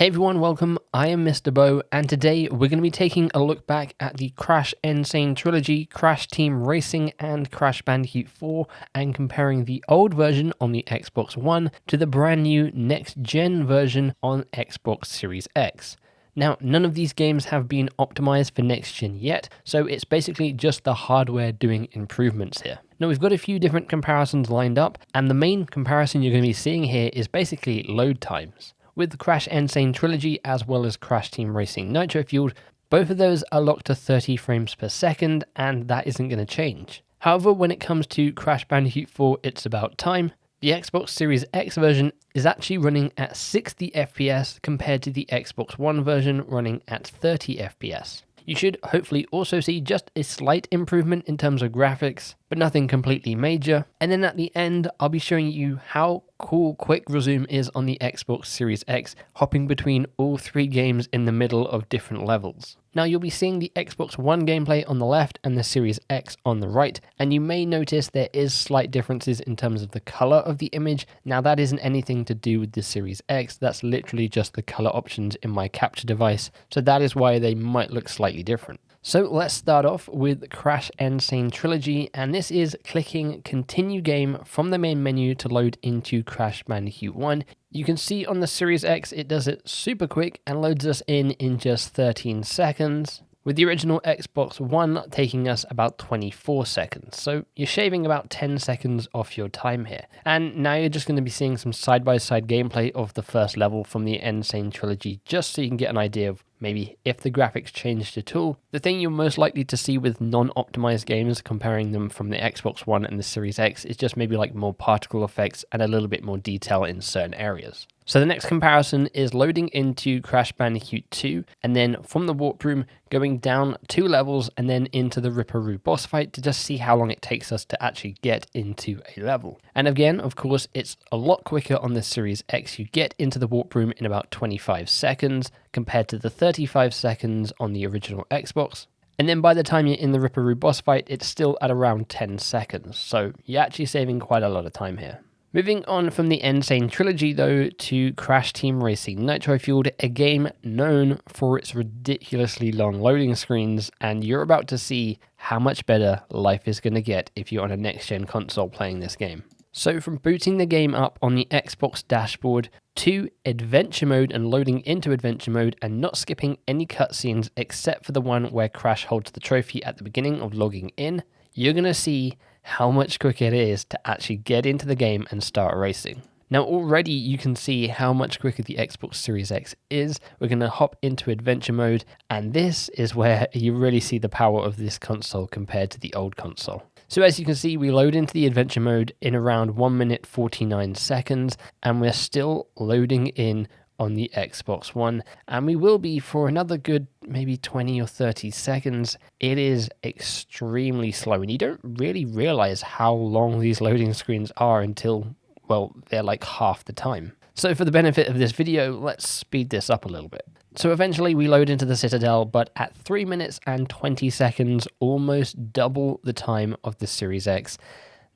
Hey everyone, welcome. I am MisterBo, and today we're going to be taking a look back at the Crash Sane Trilogy, Crash Team Racing, and Crash Bandicoot 4, and comparing the old version on the Xbox One to the brand new next-gen version on Xbox Series X. Now, none of these games have been optimized for next-gen yet, so it's basically just the hardware doing improvements here. Now, we've got a few different comparisons lined up, and the main comparison you're going to be seeing here is basically load times. With Crash Sane Trilogy as well as Crash Team Racing Nitro-Fueled, both of those are locked to 30 frames per second, and that isn't going to change. However, when it comes to Crash Bandicoot 4, it's about time. The Xbox Series X version is actually running at 60 FPS compared to the Xbox One version running at 30 FPS. You should hopefully also see just a slight improvement in terms of graphics, but nothing completely major. And then at the end, I'll be showing you how cool quick resume is on the Xbox Series X, hopping between all three games in the middle of different levels. Now you'll be seeing the Xbox One gameplay on the left and the Series X on the right, and you may notice there is slight differences in terms of the color of the image. Now that isn't anything to do with the Series X, that's literally just the color options in my capture device, so that is why they might look slightly different. So let's start off with Crash Sane Trilogy, and this is clicking continue game from the main menu to load into Crash Bandicoot 1. You can see on the Series X it does it super quick and loads us in just 13 seconds, with the original Xbox One taking us about 24 seconds. So you're shaving about 10 seconds off your time here. And now you're just going to be seeing some side-by-side gameplay of the first level from the Sane Trilogy, just so you can get an idea of maybe if the graphics changed at all. The thing you're most likely to see with non-optimized games, comparing them from the Xbox One and the Series X, is just maybe like more particle effects and a little bit more detail in certain areas. So the next comparison is loading into Crash Bandicoot 2, and then from the warp room, going down 2 levels and then into the Ripperoo boss fight to just see how long it takes us to actually get into a level. And again, of course, it's a lot quicker on the Series X. You get into the warp room in about 25 seconds compared to the 35 seconds on the original Xbox. And then by the time you're in the Ripperoo boss fight, it's still at around 10 seconds. So you're actually saving quite a lot of time here. Moving on from the Sane Trilogy, though, to Crash Team Racing Nitro-Fueled, a game known for its ridiculously long loading screens, and you're about to see how much better life is going to get if you're on a next-gen console playing this game. So from booting the game up on the Xbox dashboard to Adventure Mode and loading into Adventure Mode and not skipping any cutscenes except for the one where Crash holds the trophy at the beginning of logging in, you're going to see how much quicker it is to actually get into the game and start racing. Now already you can see how much quicker the Xbox Series X is. We're going to hop into Adventure Mode, and this is where you really see the power of this console compared to the old console. So as you can see, we load into the Adventure Mode in around 1 minute 49 seconds, and we're still loading in on the Xbox One, and we will be for another good maybe 20 or 30 seconds. It is extremely slow, and you don't really realize how long these loading screens are until, well, they're like half the time. So for the benefit of this video, let's speed this up a little bit. So eventually we load into the Citadel, but at 3 minutes and 20 seconds, almost double the time of the Series X.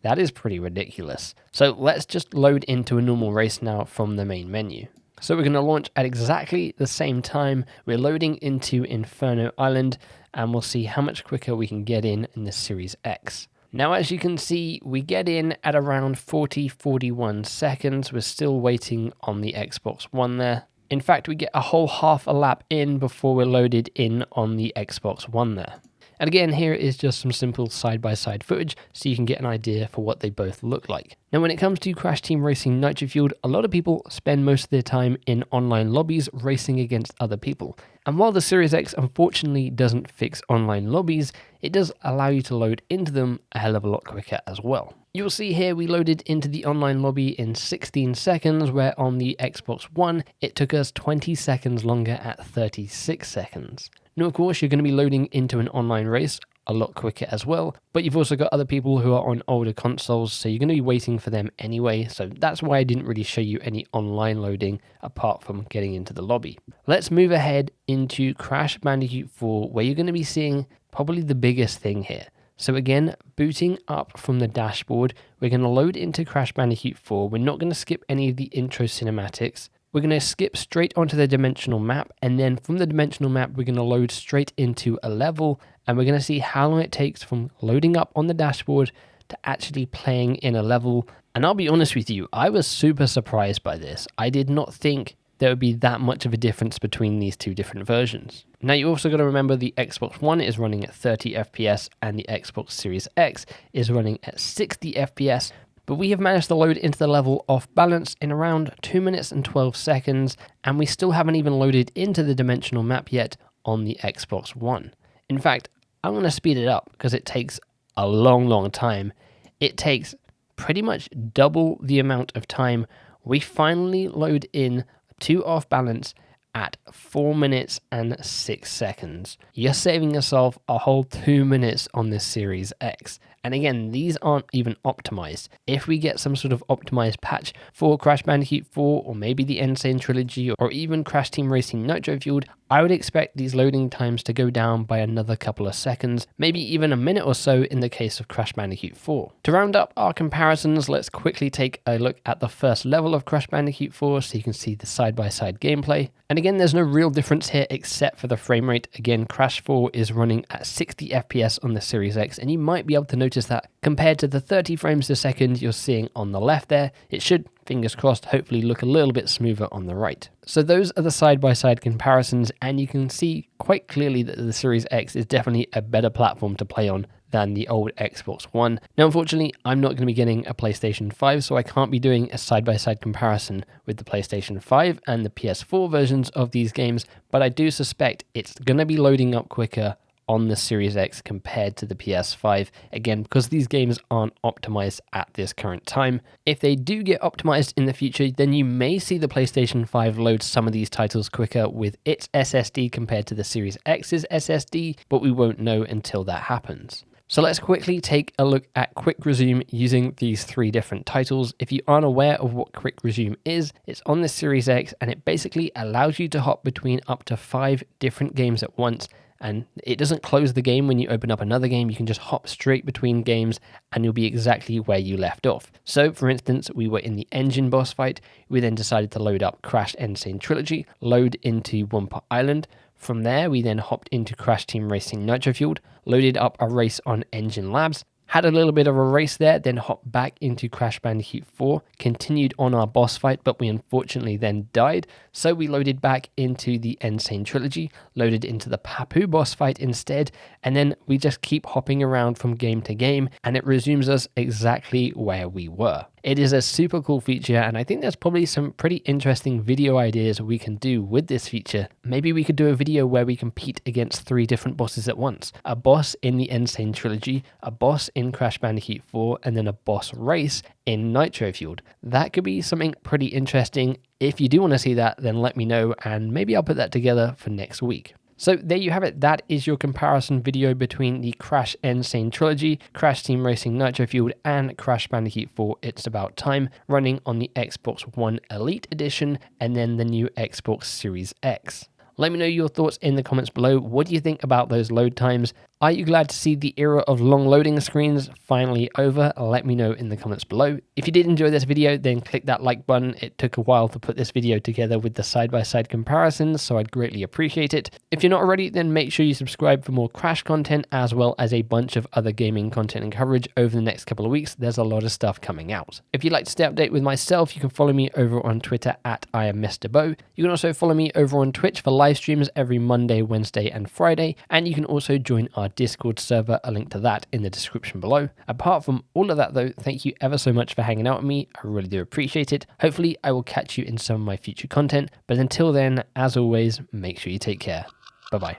That is pretty ridiculous. So let's just load into a normal race now from the main menu. So we're going to launch at exactly the same time. We're loading into Inferno Island, and we'll see how much quicker we can get in the Series X. Now, as you can see, we get in at around 41 seconds. We're still waiting on the Xbox One there. In fact, we get a whole half a lap in before we're loaded in on the Xbox One there. And again, here is just some simple side-by-side footage so you can get an idea for what they both look like. Now, when it comes to Crash Team Racing Nitro-Fueled, a lot of people spend most of their time in online lobbies racing against other people. And while the Series X unfortunately doesn't fix online lobbies, it does allow you to load into them a hell of a lot quicker as well. You'll see here we loaded into the online lobby in 16 seconds, where on the Xbox One, it took us 20 seconds longer at 36 seconds. Now, of course, you're going to be loading into an online race a lot quicker as well, but you've also got other people who are on older consoles, so you're going to be waiting for them anyway, so that's why I didn't really show you any online loading apart from getting into the lobby. Let's move ahead into Crash Bandicoot 4, where you're going to be seeing probably the biggest thing here. So again, booting up from the dashboard, we're going to load into Crash Bandicoot 4. We're not going to skip any of the intro cinematics. we're going to skip straight onto the dimensional map, and then from the dimensional map, we're going to load straight into a level, and we're going to see how long it takes from loading up on the dashboard to actually playing in a level. And I'll be honest with you, I was super surprised by this. I did not think there would be that much of a difference between these two different versions. Now you also got to remember the Xbox One is running at 30 FPS and the Xbox Series X is running at 60 FPS, but we have managed to load into the level off balance in around 2 minutes and 12 seconds, and we still haven't even loaded into the dimensional map yet on the Xbox One. In fact, I'm going to speed it up because it takes a long time. It takes pretty much double the amount of time. We finally load in to off balance at 4 minutes and 6 seconds. You're saving yourself a whole 2 minutes on this Series X. And again, these aren't even optimized. If we get some sort of optimized patch for Crash Bandicoot 4, or maybe the Sane Trilogy, or even Crash Team Racing Nitro-Fueled, I would expect these loading times to go down by another couple of seconds, maybe even a minute or so in the case of Crash Bandicoot 4. To round up our comparisons, let's quickly take a look at the first level of Crash Bandicoot 4 so you can see the side-by-side gameplay. And again, there's no real difference here except for the frame rate. Again, Crash 4 is running at 60 FPS on the Series X, and you might be able to notice that compared to the 30 frames a second you're seeing on the left there, it should, fingers crossed, hopefully look a little bit smoother on the right. So those are the side-by-side comparisons, and you can see quite clearly that the Series X is definitely a better platform to play on than the old Xbox One. Now, unfortunately, I'm not going to be getting a PlayStation 5, so I can't be doing a side-by-side comparison with the PlayStation 5 and the PS4 versions of these games, but I do suspect it's going to be loading up quicker on the Series X compared to the PS5, again, because these games aren't optimized at this current time. If they do get optimized in the future, then you may see the PlayStation 5 load some of these titles quicker with its SSD compared to the Series X's SSD, but we won't know until that happens. So let's quickly take a look at Quick Resume using these 3 different titles. If you aren't aware of what Quick Resume is, it's on the Series X, and it basically allows you to hop between up to 5 different games at once. And it doesn't close the game when you open up another game. You can just hop straight between games and you'll be exactly where you left off. So for instance, we were in the engine boss fight. We then decided to load up Crash Sane Trilogy, load into Wumpa Island. From there, we then hopped into Crash Team Racing Nitro-Fueled, loaded up a race on Engine Labs, had a little bit of a race there, then hopped back into Crash Bandicoot 4, continued on our boss fight, but we unfortunately then died, so we loaded back into the Sane Trilogy, loaded into the Papu boss fight instead, and then we just keep hopping around from game to game, and it resumes us exactly where we were. It is a super cool feature, and I think there's probably some pretty interesting video ideas we can do with this feature. Maybe we could do a video where we compete against 3 different bosses at once. A boss in the Sane Trilogy, a boss in Crash Bandicoot 4, and then a boss race in Nitro-Fueled. That could be something pretty interesting. If you do want to see that, then let me know, and maybe I'll put that together for next week. So there you have it. That is your comparison video between the Crash Sane Trilogy, Crash Team Racing Nitro-Fueled, and Crash Bandicoot 4 It's About Time, running on the Xbox One Elite Edition and then the new Xbox Series X. Let me know your thoughts in the comments below. What do you think about those load times? Are you glad to see the era of long loading screens finally over? Let me know in the comments below. If you did enjoy this video, then click that like button. It took a while to put this video together with the side-by-side comparisons, so I'd greatly appreciate it. If you're not already, then make sure you subscribe for more Crash content, as well as a bunch of other gaming content and coverage over the next couple of weeks. There's a lot of stuff coming out. If you'd like to stay updated with myself, you can follow me over on Twitter at @IamMisterBo. You can also follow me over on Twitch for live streams every Monday, Wednesday, and Friday, and you can also join our Discord server, a link to that in the description below. Apart from all of that though, thank you ever so much for hanging out with me. I really do appreciate it. Hopefully I will catch you in some of my future content, but until then, as always, make sure you take care. Bye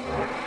bye.